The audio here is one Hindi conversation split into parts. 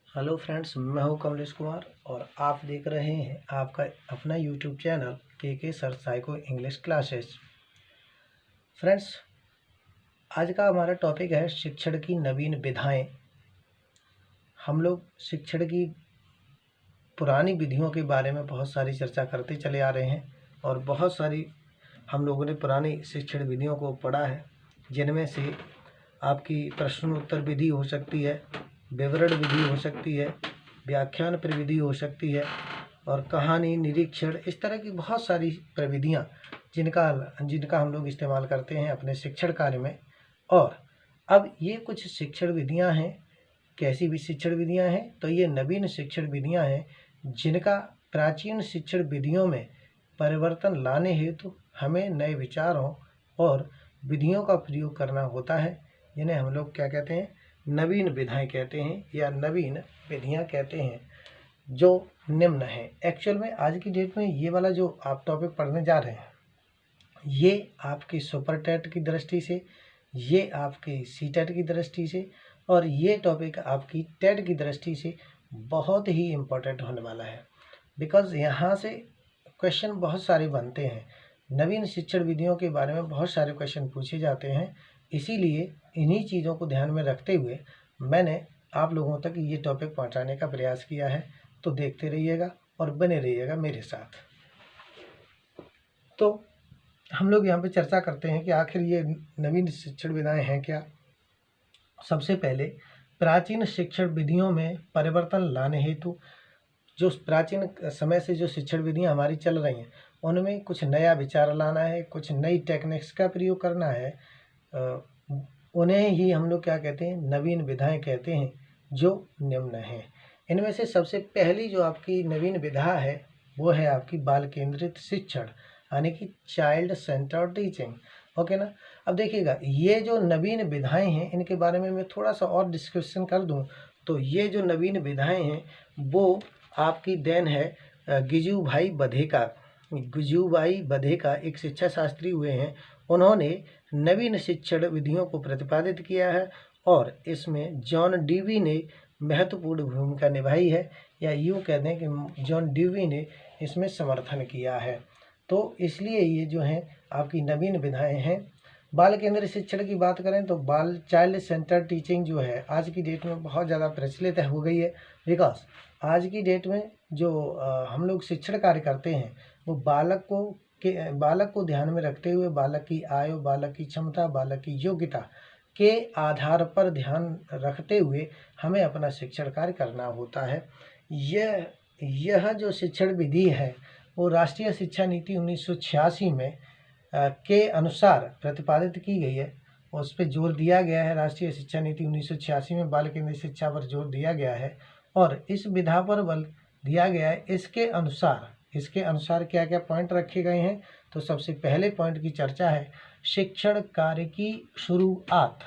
हेलो फ्रेंड्स, मैं हूं कमलेश कुमार और आप देख रहे हैं आपका अपना यूट्यूब चैनल के sir psycho English classes. Friends, आज का हमारा टॉपिक है शिक्षण की नवीन विधाएं। हम लोग शिक्षण की पुरानी विधियों के बारे में बहुत सारी चर्चा करते चले आ रहे हैं और बहुत सारी हम लोगों ने पुरानी शिक्षण विधियों को पढ़ा है, जिनमें से आपकी प्रश्नोत्तर विधि हो सकती है, विवरण विधि हो सकती है, व्याख्यान प्रविधि हो सकती है और कहानी, निरीक्षण, इस तरह की बहुत सारी प्रविधियाँ जिनका जिनका हम लोग इस्तेमाल करते हैं अपने शिक्षण कार्य में। और अब ये कुछ शिक्षण विधियाँ हैं। कैसी भी शिक्षण विधियाँ हैं? तो ये नवीन शिक्षण विधियाँ हैं जिनका प्राचीन शिक्षण विधियों में परिवर्तन लाने हेतु हमें नए विचारों और विधियों का प्रयोग करना होता है, जिन्हें हम लोग क्या कहते हैं, नवीन विधाएं कहते हैं या नवीन विधियां कहते हैं, जो निम्न है। एक्चुअल में आज की डेट में ये वाला जो आप टॉपिक पढ़ने जा रहे हैं, ये आपकी सुपर टेट की दृष्टि से, ये आपकी सी टेट की दृष्टि से और ये टॉपिक आपकी टेट की दृष्टि से बहुत ही इम्पोर्टेंट होने वाला है। बिकॉज़ यहाँ से क्वेश्चन बहुत सारे बनते हैं। नवीन शिक्षण विधियों के बारे में बहुत सारे क्वेश्चन पूछे जाते हैं। इसीलिए इन्हीं चीज़ों को ध्यान में रखते हुए मैंने आप लोगों तक ये टॉपिक पहुंचाने का प्रयास किया है। तो देखते रहिएगा और बने रहिएगा मेरे साथ। तो हम लोग यहाँ पे चर्चा करते हैं कि आखिर ये नवीन शिक्षण विधाएं हैं क्या। सबसे पहले प्राचीन शिक्षण विधियों में परिवर्तन लाने हेतु जो प्राचीन समय से जो शिक्षण विधियाँ हमारी चल रही हैं, उनमें कुछ नया विचार लाना है, कुछ नई टेक्निक्स का प्रयोग करना है। उन्हें ही हम लोग क्या कहते हैं, नवीन विधाएं कहते हैं, जो निम्न हैं। इनमें से सबसे पहली जो आपकी नवीन विधा है वो है आपकी बाल केंद्रित शिक्षण, यानी कि चाइल्ड सेंटर्ड टीचिंग। ओके ना। अब देखिएगा, ये जो नवीन विधाएं हैं इनके बारे में मैं थोड़ा सा और डिस्कशन कर दूं तो ये जो नवीन विधाएं हैं वो आपकी देन है गिजुभाई बधेका। गिजुभाई बधेका एक शिक्षा शास्त्री हुए हैं। उन्होंने नवीन शिक्षण विधियों को प्रतिपादित किया है और इसमें जॉन डीवी ने महत्वपूर्ण भूमिका निभाई है, या यूँ कह दें कि जॉन डीवी ने इसमें समर्थन किया है। तो इसलिए ये जो हैं आपकी नवीन विधाएं हैं। बाल केंद्रित शिक्षण की बात करें तो चाइल्ड सेंटर टीचिंग जो है आज की डेट में बहुत ज़्यादा प्रचलित हो गई है। बिकॉज आज की डेट में जो हम लोग शिक्षण कार्य करते हैं वो बालक को ध्यान में रखते हुए बालक की आयु, बालक की क्षमता, बालक की योग्यता के आधार पर ध्यान रखते हुए हमें अपना शिक्षण कार्य करना होता है। यह जो शिक्षण विधि है वो राष्ट्रीय शिक्षा नीति 1986 में के अनुसार प्रतिपादित की गई है। उस पर जोर दिया गया है। राष्ट्रीय शिक्षा नीति 1986 में बाल केंद्रित शिक्षा पर जोर दिया गया है और इस विधा पर बल दिया गया है। इसके अनुसार क्या क्या पॉइंट रखे गए हैं, तो सबसे पहले पॉइंट की चर्चा है शिक्षण कार्य की शुरुआत।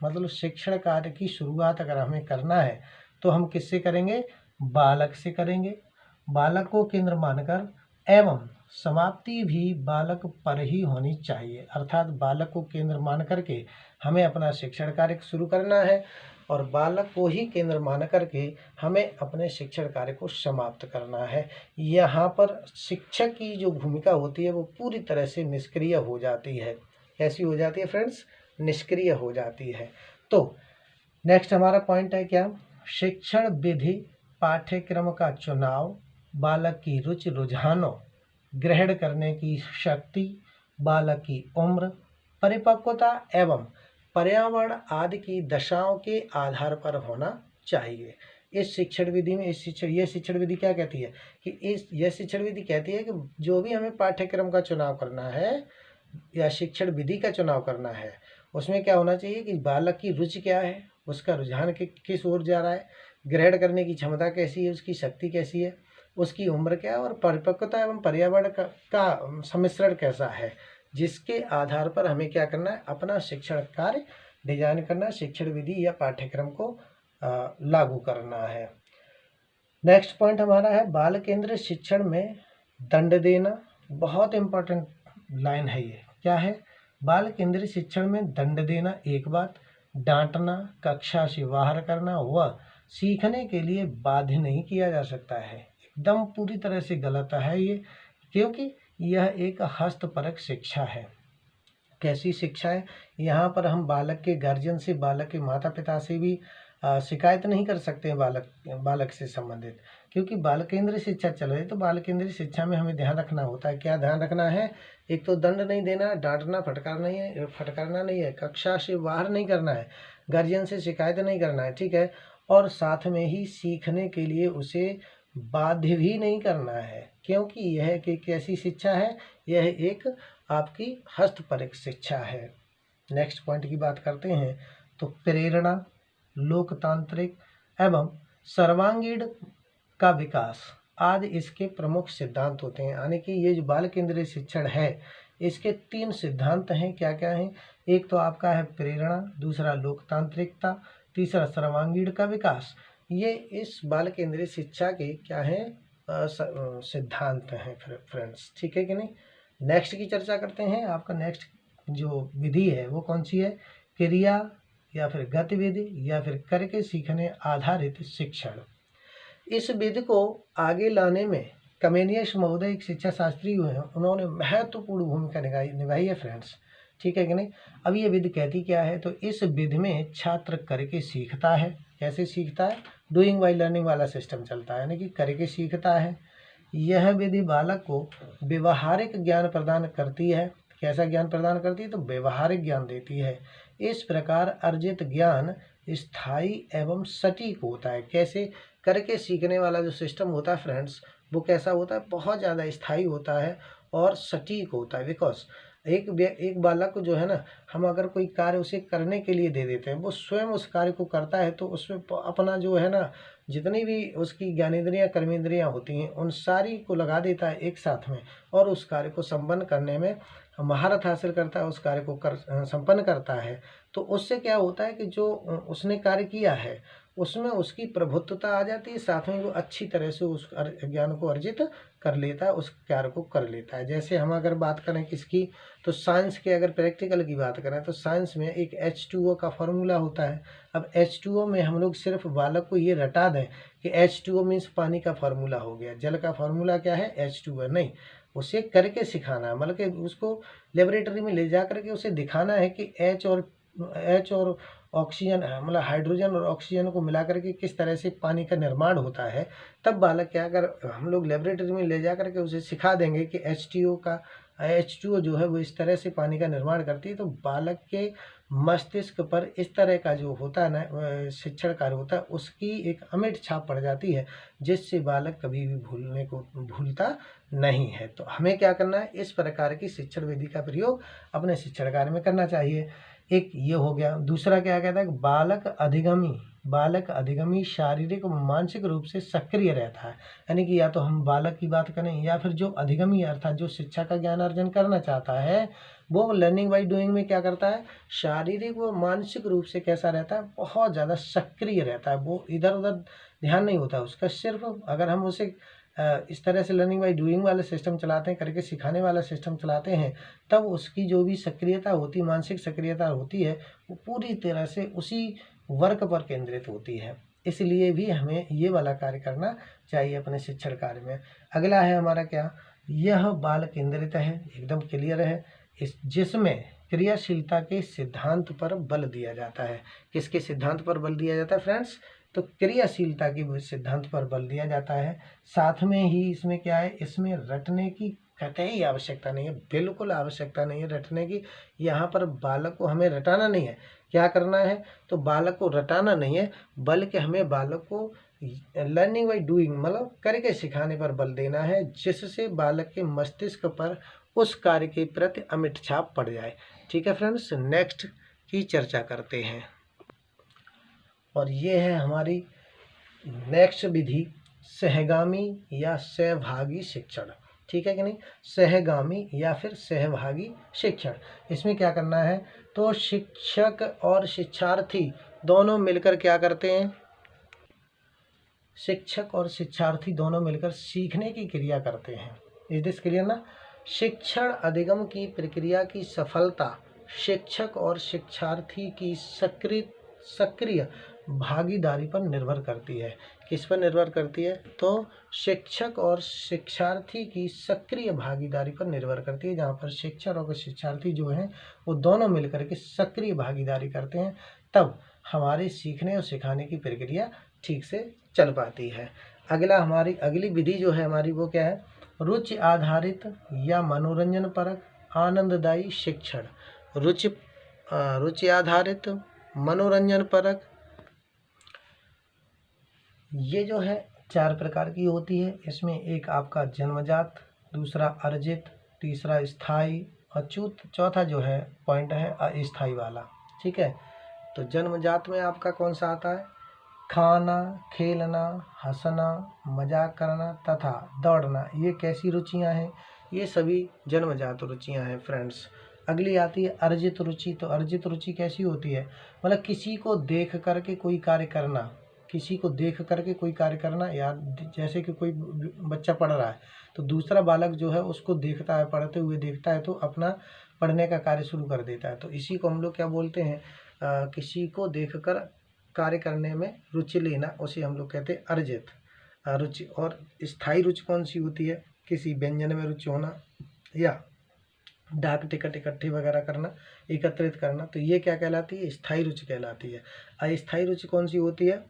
मतलब शिक्षण कार्य की शुरुआत अगर हमें करना है तो हम किससे करेंगे? बालक से करेंगे। बालक को केंद्र मानकर एवं समाप्ति भी बालक पर ही होनी चाहिए। अर्थात बालक को केंद्र मान करके हमें अपना शिक्षण कार्य शुरू करना है और बालक को ही केंद्र मान करके हमें अपने शिक्षण कार्य को समाप्त करना है। यहाँ पर शिक्षक की जो भूमिका होती है वो पूरी तरह से निष्क्रिय हो जाती है। कैसी हो जाती है फ्रेंड्स? निष्क्रिय हो जाती है। तो नेक्स्ट हमारा पॉइंट है क्या? शिक्षण विधि पाठ्यक्रम का चुनाव, बालक की रुचि रुझानों, ग्रहण करने की शक्ति, बालक की उम्र, परिपक्वता एवं पर्यावरण आदि की दशाओं के आधार पर होना चाहिए। इस शिक्षण विधि में यह शिक्षण विधि क्या कहती है कि यह शिक्षण विधि कहती है कि जो भी हमें पाठ्यक्रम का चुनाव करना है या शिक्षण विधि का चुनाव करना है, उसमें क्या होना चाहिए कि बालक की रुचि क्या है, उसका रुझान किस ओर जा रहा है, ग्रहण करने की क्षमता कैसी है, उसकी शक्ति कैसी है, उसकी उम्र क्या है और परिपक्वता एवं पर्यावरण का सम्मिश्रण कैसा है, जिसके आधार पर हमें क्या करना है? अपना शिक्षण कार्य डिजाइन करना, शिक्षण विधि या पाठ्यक्रम को लागू करना है। नेक्स्ट पॉइंट हमारा है बाल केंद्रित शिक्षण में दंड देना। बहुत इंपॉर्टेंट लाइन है ये। क्या है? बाल केंद्रित शिक्षण में दंड देना एक बात, डांटना, कक्षा से बाहर करना व सीखने के लिए बाध्य नहीं किया जा सकता है। एकदम पूरी तरह से गलत है ये, क्योंकि यह एक हस्तपरक शिक्षा है। कैसी शिक्षा है? यहाँ पर हम बालक के गार्जियन से, बालक के माता पिता से भी शिकायत नहीं कर सकते हैं बालक से संबंधित, क्योंकि बाल केंद्रीय शिक्षा चल रही है। तो बाल केंद्रीय शिक्षा में हमें ध्यान रखना होता है। क्या ध्यान रखना है? एक तो दंड नहीं देना, डांटना फटकारना नहीं है, कक्षा से बाहर नहीं करना है, गार्जियन से शिकायत नहीं करना है, ठीक है। और साथ में ही सीखने के लिए उसे बाध्य भी नहीं करना है, क्योंकि यह कि कैसी शिक्षा है? यह एक आपकी हस्तपरक शिक्षा है। नेक्स्ट पॉइंट की बात करते हैं तो प्रेरणा, लोकतांत्रिक एवं सर्वांगीण का विकास आदि इसके प्रमुख सिद्धांत होते हैं। यानी कि ये जो बाल केंद्रीय शिक्षण है, इसके 3 सिद्धांत हैं। क्या क्या हैं? एक तो आपका है प्रेरणा, दूसरा लोकतांत्रिकता, तीसरा सर्वांगीण का विकास। ये इस बाल केंद्रीय शिक्षा के क्या हैं? सिद्धांत हैं फ्रेंड्स, ठीक है कि नहीं। नेक्स्ट की चर्चा करते हैं। आपका नेक्स्ट जो विधि है वो कौन सी है? क्रिया या फिर गतिविधि या फिर करके सीखने आधारित शिक्षण। इस विधि को आगे लाने में कमेनियस महोदय एक शिक्षा शास्त्री हुए हैं, उन्होंने महत्वपूर्ण भूमिका निभाई है फ्रेंड्स, ठीक है कि नहीं। अब ये विधि कहती क्या है? तो इस विधि में छात्र करके सीखता है। कैसे सीखता है? डूइंग बाय लर्निंग वाला सिस्टम चलता है, यानी कि करके सीखता है। यह विधि बालक को व्यवहारिक ज्ञान प्रदान करती है। कैसा ज्ञान प्रदान करती है? तो व्यवहारिक ज्ञान देती है। इस प्रकार अर्जित ज्ञान स्थायी एवं सटीक होता है। कैसे? करके सीखने वाला जो सिस्टम होता है फ्रेंड्स, वो कैसा होता है? बहुत ज़्यादा स्थायी होता है और सटीक होता है। बिकॉज एक बालक को जो है ना, हम अगर कोई कार्य उसे करने के लिए दे देते हैं, वो स्वयं उस कार्य को करता है, तो उसमें अपना जो है ना, जितनी भी उसकी ज्ञानेंद्रियाँ कर्मेंद्रियाँ होती हैं, उन सारी को लगा देता है एक साथ में, और उस कार्य को संपन्न करने में महारत हासिल करता है, उस कार्य को संपन्न करता है। तो उससे क्या होता है कि जो उसने कार्य किया है उसमें उसकी प्रभुत्वता आ जाती है, साथ में वो अच्छी तरह से उस ज्ञान को अर्जित कर लेता है, उस कार्य को कर लेता है। जैसे हम अगर बात करें किसकी, तो साइंस के अगर प्रैक्टिकल की बात करें, तो साइंस में एक H2O का फॉर्मूला होता है। अब H2O में हम लोग सिर्फ बालक को ये रटा दें कि H2O मीन्स पानी का फार्मूला हो गया, जल का फार्मूला क्या है? H2O। नहीं, उसे करके सिखाना है, मतलब कि उसको लेबोरेटरी में ले जा करके उसे दिखाना है कि H और ऑक्सीजन, मतलब हाइड्रोजन और ऑक्सीजन को मिला करके किस तरह से पानी का निर्माण होता है। तब बालक क्या, अगर हम लोग लेबोरेटरी में ले जा करके उसे सिखा देंगे कि H2O जो है वो इस तरह से पानी का निर्माण करती है, तो बालक के मस्तिष्क पर इस तरह का जो होता है ना शिक्षण कार्य होता है, उसकी एक अमिट छाप पड़ जाती है, जिससे बालक कभी भी भूलता नहीं है। तो हमें क्या करना है? इस प्रकार की शिक्षण विधि का प्रयोग अपने शिक्षण कार्य में करना चाहिए। एक ये हो गया। दूसरा क्या कहता है कि बालक अधिगमी शारीरिक और मानसिक रूप से सक्रिय रहता है। यानी कि या तो हम बालक की बात करें, या फिर जो अधिगमी अर्थात जो शिक्षा का ज्ञान अर्जन करना चाहता है, वो लर्निंग बाय डूइंग में क्या करता है? शारीरिक व मानसिक रूप से कैसा रहता है? बहुत ज़्यादा सक्रिय रहता है। वो इधर उधर ध्यान नहीं होता उसका। सिर्फ अगर हम उसे इस तरह से लर्निंग बाय डूइंग वाला सिस्टम चलाते हैं, करके सिखाने वाला सिस्टम चलाते हैं, तब उसकी जो भी सक्रियता होती, मानसिक सक्रियता होती है, वो पूरी तरह से उसी वर्क पर केंद्रित होती है। इसलिए भी हमें ये वाला कार्य करना चाहिए अपने शिक्षण कार्य में। अगला है हमारा क्या? यह बाल केंद्रित है, एकदम क्लियर है, जिसमें क्रियाशीलता के सिद्धांत पर बल दिया जाता है। किसके सिद्धांत पर बल दिया जाता है फ्रेंड्स? तो क्रियाशीलता के सिद्धांत पर बल दिया जाता है। साथ में ही इसमें क्या है? इसमें रटने की कतई आवश्यकता नहीं है, बिल्कुल आवश्यकता नहीं है रटने की। यहाँ पर बालक को हमें रटाना नहीं है। क्या करना है? तो बालक को रटाना नहीं है, बल्कि हमें बालक को लर्निंग बाय डूइंग, मतलब करके सिखाने पर बल देना है, जिससे बालक के मस्तिष्क पर उस कार्य के प्रति अमिट छाप पड़ जाए। ठीक है फ्रेंड्स, नेक्स्ट की चर्चा करते हैं। और ये है हमारी नेक्स्ट विधि, सहगामी या सहभागी शिक्षण। ठीक है कि नहीं? सहगामी या फिर सहभागी शिक्षण। इसमें क्या करना है? तो शिक्षक और शिक्षार्थी दोनों मिलकर क्या करते हैं? शिक्षक और शिक्षार्थी दोनों मिलकर सीखने की क्रिया करते हैं। इज दिस क्लियर ना? शिक्षण अधिगम की प्रक्रिया की सफलता शिक्षक और शिक्षार्थी की सक्रिय भागीदारी पर निर्भर करती है। किस पर निर्भर करती है? तो शिक्षक और शिक्षार्थी की सक्रिय भागीदारी पर निर्भर करती है, जहाँ पर शिक्षक और शिक्षार्थी जो हैं वो दोनों मिलकर के सक्रिय भागीदारी करते हैं, तब हमारे सीखने और सिखाने की प्रक्रिया ठीक से चल पाती है। हमारी अगली विधि जो है हमारी वो क्या है? रुचि आधारित या मनोरंजन परक आनंददायी शिक्षण। रुचि आधारित, मनोरंजन परक, ये जो है 4 प्रकार की होती है। इसमें एक आपका जन्मजात, दूसरा अर्जित, तीसरा स्थायी और चौथा जो है पॉइंट है अस्थायी वाला। ठीक है, तो जन्मजात में आपका कौन सा आता है? खाना, खेलना, हंसना, मजाक करना तथा दौड़ना। ये कैसी रुचियां हैं? ये सभी जन्मजात रुचियां हैं फ्रेंड्स। अगली आती है अर्जित रुचि। तो अर्जित रुचि कैसी होती है? मतलब किसी को देख करके कोई कार्य करना, किसी को देख करके कोई कार्य करना। या जैसे कि कोई बच्चा पढ़ रहा है तो दूसरा बालक जो है उसको देखता है, पढ़ते हुए देखता है तो अपना पढ़ने का कार्य शुरू कर देता है। तो इसी को हम लोग क्या बोलते हैं? किसी को देखकर कार्य करने में रुचि लेना, उसे हम लोग कहते हैं अर्जित रुचि। और स्थायी रुचि कौन सी होती है? किसी व्यंजन में रुचि होना या डाक टिकट इकट्ठी वगैरह करना, एकत्रित करना, तो ये क्या कहलाती है? स्थायी रुचि कहलाती है। अस्थायी रुचि कौन सी होती है?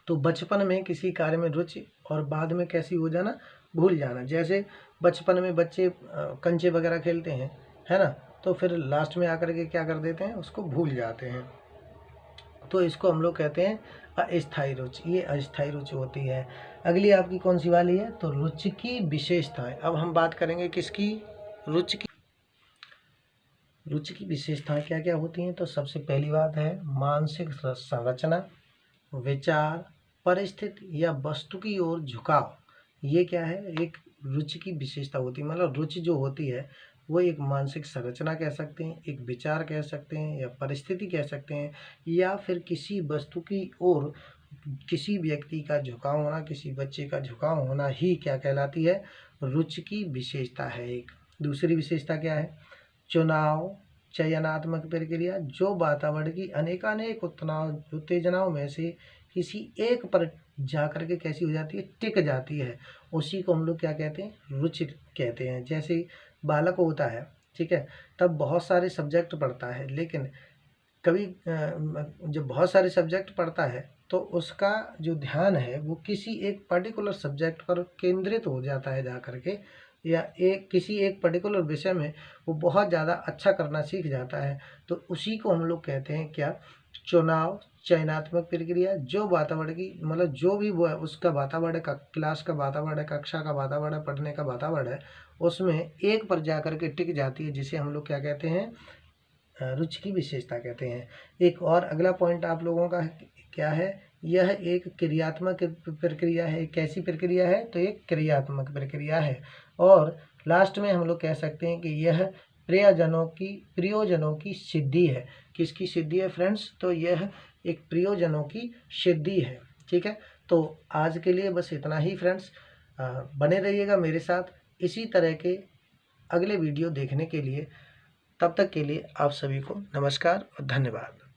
तो बचपन में किसी कार्य में रुचि और बाद में कैसी हो जाना? भूल जाना। जैसे बचपन में बच्चे कंचे वगैरह खेलते हैं, है ना, तो फिर लास्ट में आकर के क्या कर देते हैं? उसको भूल जाते हैं। तो इसको हम लोग कहते हैं अस्थायी रुचि। ये अस्थायी रुचि होती है। अगली आपकी कौन सी वाली है? तो रुचि की विशेषताएं। अब हम बात करेंगे किसकी? रुचि की विशेषताएं क्या क्या होती हैं? तो सबसे पहली बात है मानसिक संरचना, विचार, परिस्थिति या वस्तु की ओर झुकाव। ये क्या है? एक रुचि की विशेषता होती है। मतलब रुचि जो होती है वो एक मानसिक संरचना कह सकते हैं, एक विचार कह सकते हैं, या परिस्थिति कह सकते हैं, या फिर किसी वस्तु की ओर किसी व्यक्ति का झुकाव होना, किसी बच्चे का झुकाव होना ही क्या कहलाती है? रुचि की विशेषता है। एक दूसरी विशेषता क्या है? चुनाव, चयनात्मक प्रक्रिया, जो वातावरण की अनेकानेक उत्तेजनाओं में से किसी एक पर जाकर के कैसी हो जाती है? टिक जाती है। उसी को हम लोग क्या कहते हैं? रुचि कहते हैं। जैसे बालक होता है, ठीक है, तब बहुत सारे सब्जेक्ट पढ़ता है, लेकिन कभी जब बहुत सारे सब्जेक्ट पढ़ता है तो उसका जो ध्यान है वो किसी एक पर्टिकुलर सब्जेक्ट पर केंद्रित हो जाता है जा करके, या किसी एक पर्टिकुलर विषय में वो बहुत ज़्यादा अच्छा करना सीख जाता है। तो उसी को हम लोग कहते हैं क्या? चुनाव, चयनात्मक प्रक्रिया। जो वातावरण की मतलब जो भी वो है उसका वातावरण का, क्लास का वातावरण, कक्षा का वातावरण, पढ़ने का वातावरण है, उसमें एक पर जाकर के टिक जाती है, जिसे हम लोग क्या कहते हैं? रुचि की विशेषता कहते हैं। एक और अगला पॉइंट आप लोगों का क्या है? यह एक क्रियात्मक प्रक्रिया है। कैसी प्रक्रिया है? तो एक क्रियात्मक प्रक्रिया है। और लास्ट में हम लोग कह सकते हैं कि यह प्रयोजनों की सिद्धि है। किसकी सिद्धि है फ्रेंड्स? तो यह एक प्रयोजनों की सिद्धि है। ठीक है, तो आज के लिए बस इतना ही फ्रेंड्स। बने रहिएगा मेरे साथ इसी तरह के अगले वीडियो देखने के लिए। तब तक के लिए आप सभी को नमस्कार और धन्यवाद।